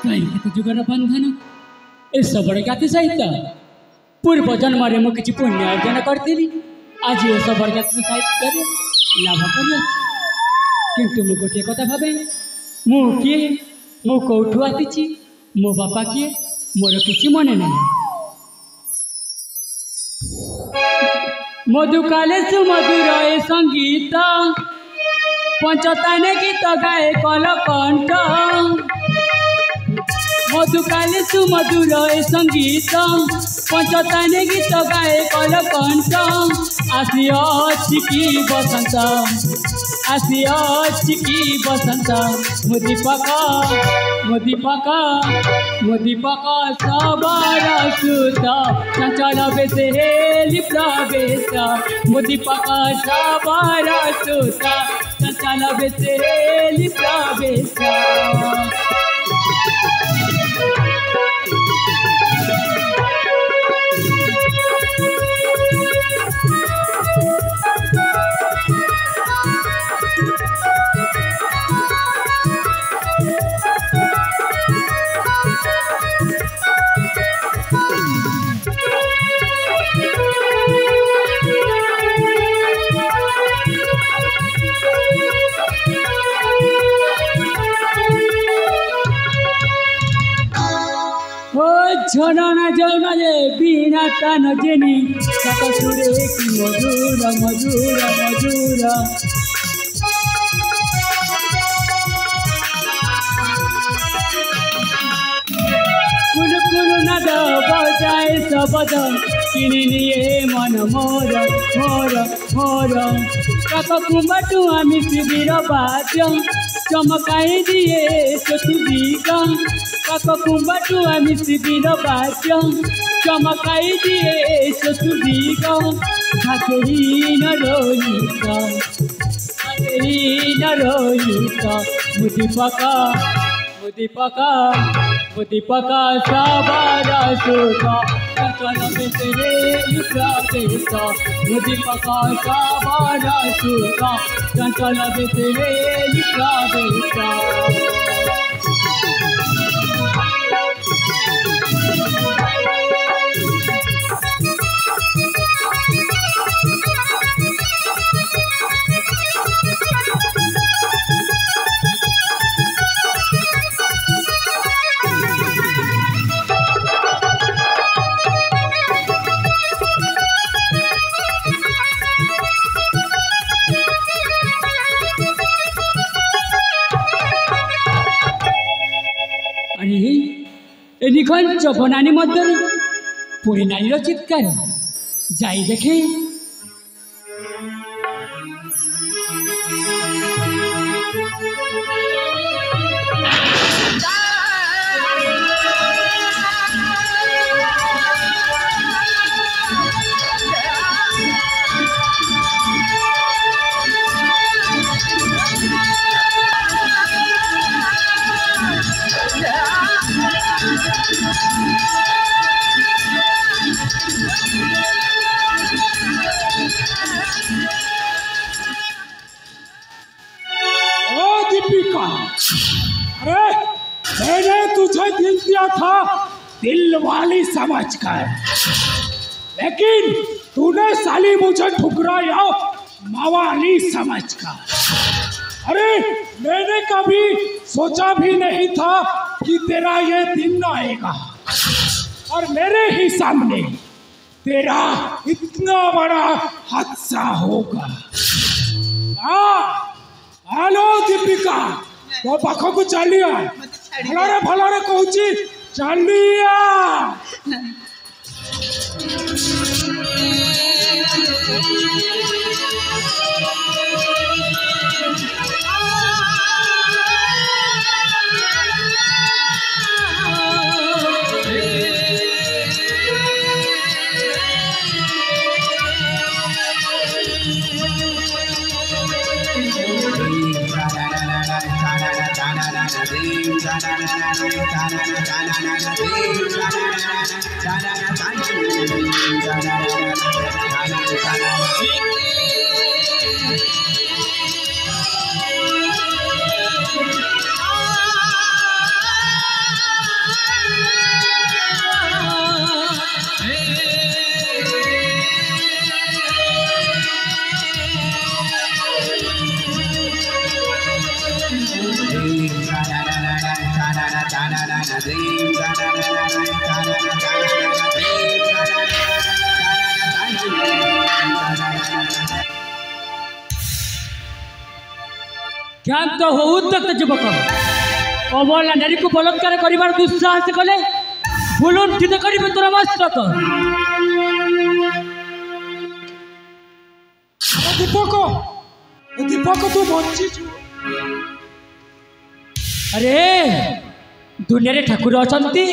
कहीं तो जुगर बंधन ए सबड़ जाति सहित पूर्व जन्म में मुझे पुण्य अर्जन करी आज ये सबड़ जाति सहित लाभ कर किंतु मु गोटे कथा भावे मु किए मु कौठू आसी मो बापा किए मोर किसी मन ना मधुकाले सुमधुर ए संगीत पंचताने गीत गाए कलकंठ मधुकाले सुमधुर ए संगीत पंचताने गीत गाए कलकंठ आसी अछि की बसंत आसी अछि की बसंत मुदीपक मुदीपक मुदीपक सबर सुत चंचल बेस हेली प्रवेश मुदीपक सबर सुत चंचल बेस हेली प्रवेश झरना जौना जे बिना तान जेनी सत सुरे की मधुर मधुर मधुर कुल कुल नद बजाए शबद किनी निये मन मोर मोर मोर काक कुंबटू आमी शिविर बाद्य चमकाई दिए चतुर्दिग काक कुंबटू आमी शिविर बाद्य चमकाई दिए चतुर्दिग हाथहीन रोहित हाथहीन रोहित मुदीपक मुदीपक मुदीपक सबर सुत चंचल बेस हेली प्रवेश मुदीपक सबर सुत चंचल बेस हेली प्रवेश निखन चपनानी मध्य पुरी नारी चित्कार जाई देखे अरे मैंने तुझे दिल दिया था दिल वाली समझकर, लेकिन तूने साली मुझे ठुकराया मवाली समझकर। अरे मैंने कभी सोचा भी नहीं था कि तेरा ये दिन आएगा और मेरे ही सामने तेरा इतना बड़ा हादसा होगा। हेलो दीपिका, वो पाखो को चलिया भलारे कहूची चलिया। କ୍ଷାନ୍ତ ହଉ ଉଦ୍ୟକ୍ତ ଯୁବକ ଅବହେଳା ନାରୀକୁ ବଳାତ୍କାର କରିବାର ଦୁଃସାହସ କଲେ ଭୁଲୁଣ୍ଠିତ କରିବେ ତୋର ମସ୍ତକ। ଦୀପକ ଦୀପକ ତୁ ବଞ୍ଚିଛୁ। ଆରେ ଦୁନିଆରେ ଠାକୁର ଅଛନ୍ତି,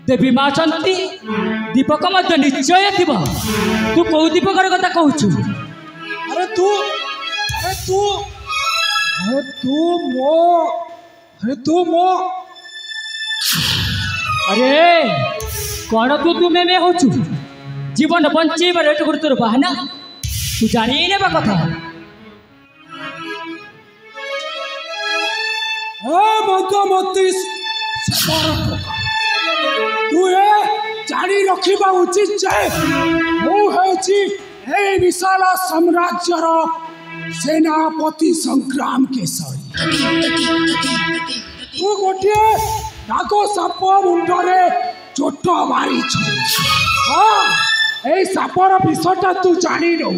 ଦେବୀ ମା ଅଛନ୍ତି, ଦୀପକ ମଧ୍ୟ ନିଶ୍ଚୟ ଥିବ। ତୁ କୋଉ ଦୀପକର କଥା କହୁଛୁ? ଆରେ ତୁ ଆରେ ତୁ ଆରେ ତୁ ମୋ ଆରେ ତୁ ମୋ ଆରେ କଣ ତୁମେ ମେ ହଉଛୁ? ଜୀବନ ବଞ୍ଚେଇବାର ଏତେ ଗୁରୁତର ବାହାନା ତୁ ଜାଣି ନେବା କଥା। ମଧୁମତି ତୁ ଏ ଜାଣି ରଖିବା ଉଚିତ ଯେ ମୁଁ ହେଉଛି এই বিশাল সাম্রাজ্যর সেনাপতি সংগ্রাম কেশরী। তু গোটিয়ে নাগ সাপ মুন্ডরে চোট মারিছু। হ্যাঁ এই সাপর বিষটা তু জানি নু।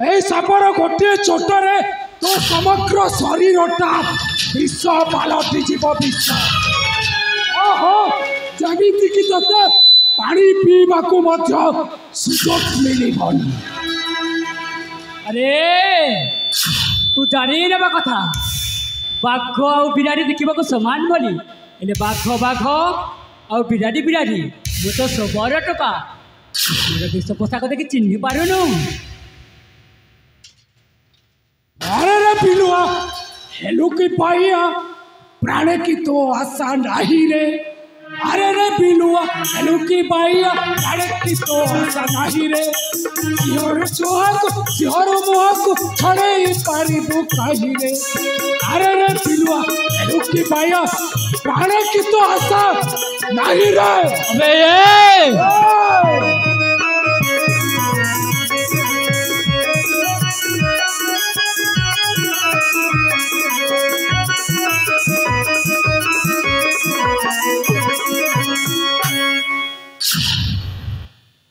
এই সাপর গোটিয়ে চোটরে তো সমগ্র শরীরটা বিষ পালটি যাব বিষ। ওহো যেমিতিকি তোতে পানি পিইବାକୁ ମଧ୍ୟ ସୁଯୋଗ ମିଳିବନି। ଆରେ ତୁ ଜାଣି ନେବା କଥା ବାଘ ଆଉ ବିରାଡ଼ି ଦେଖିବାକୁ ସମାନ ବୋଲି, ହେଲେ ବାଘ ବାଘ ଆଉ ବିରାଡ଼ି ବିରାଡ଼ି। ମୁଁ ତ ସବର ଟୋକା, ମୋର ବେଶ ପୋଷାକ ଦେଖି ଚିହ୍ନି ପାରୁନୁ। अरे रे पिलुआ हेलु की पाइया प्राण की तो आशा नहीं रे। अरे रे पिलुआ हेलु की पाइया प्राण की तो आशा नहीं रे। सिहर सुहाग सिहर मुहाग छड़े पारिबु कहीं रे। अरे रे पिलुआ हेलु की पाइया प्राण की तो आशा नहीं रे। अबे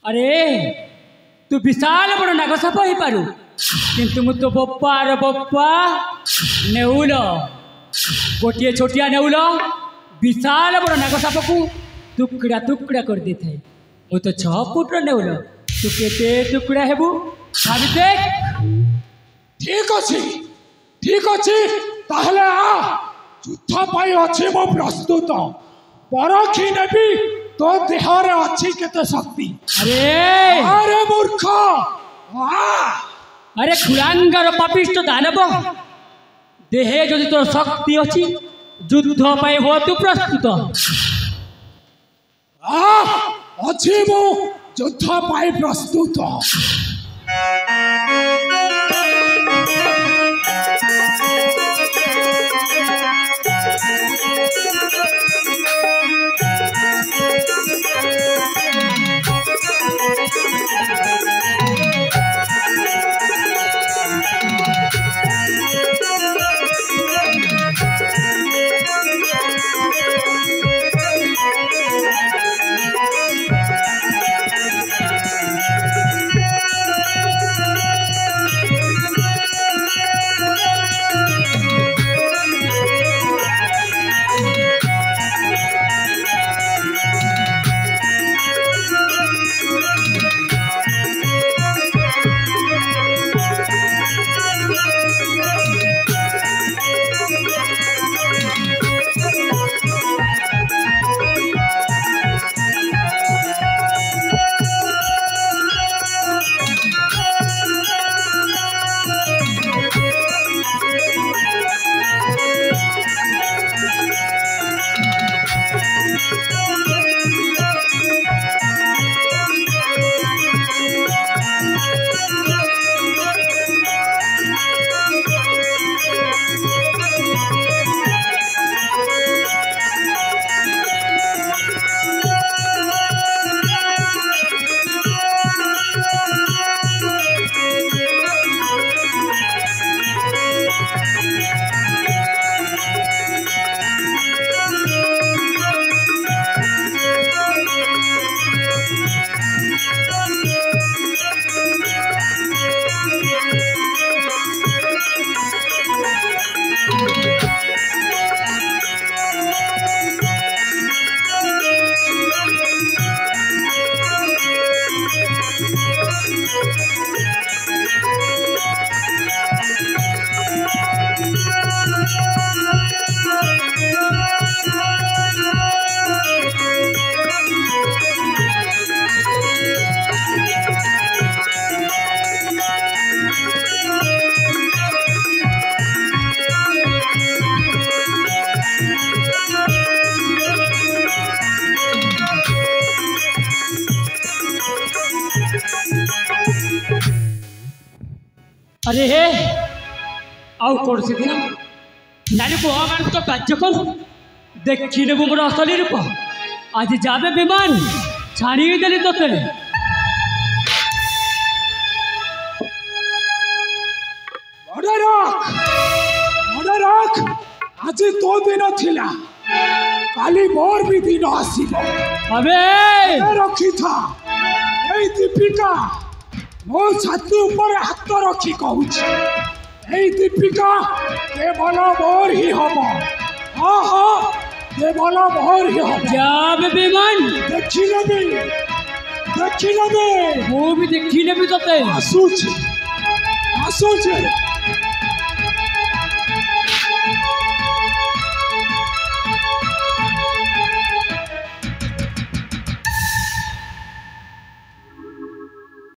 अरे तू विशाल बड़ नागसाप हो पारू, किंतु मु तो बप्पार बप्पा नेउल गोटे छोटिया नेउल विशाल बड़ नागसाप को टुकड़ा टुकड़ा कर दे थाए। मु तो 6 फुटर नेउल, तू केते टुकड़ा हेबू भाबी देख। ठीक अच्छी ताहले आ युद्ध पाई अच्छी मो प्रस्तुत परखी नेबी तो देहरे अच्छी केते शक्ति। अरे अरे मूर्ख अरे खुरांगर पापिष्ट दानव देहे जदि तोर शक्ति अच्छी युद्ध पाई हो तू प्रस्तुत। अच्छी मु युद्ध पाई प्रस्तुत। अरे हे आउ कौन से दिन नानी भगवान तो कार्य कर देखी ने मोर असली रूप आज जाबे विमान छाड़ी देली तोते मने रख आज तो दिन थिला काली मोर भी दिन आसीबो अबे रखी था ए दीपिका मो छाती ऊपर हाथ रखी कहूची ए दीपिका केवल मोर ही हब हाँ हाँ केवल मोर ही हब जाबे विमान देखी लेबे वो भी देखी ने भी तोते आसुचे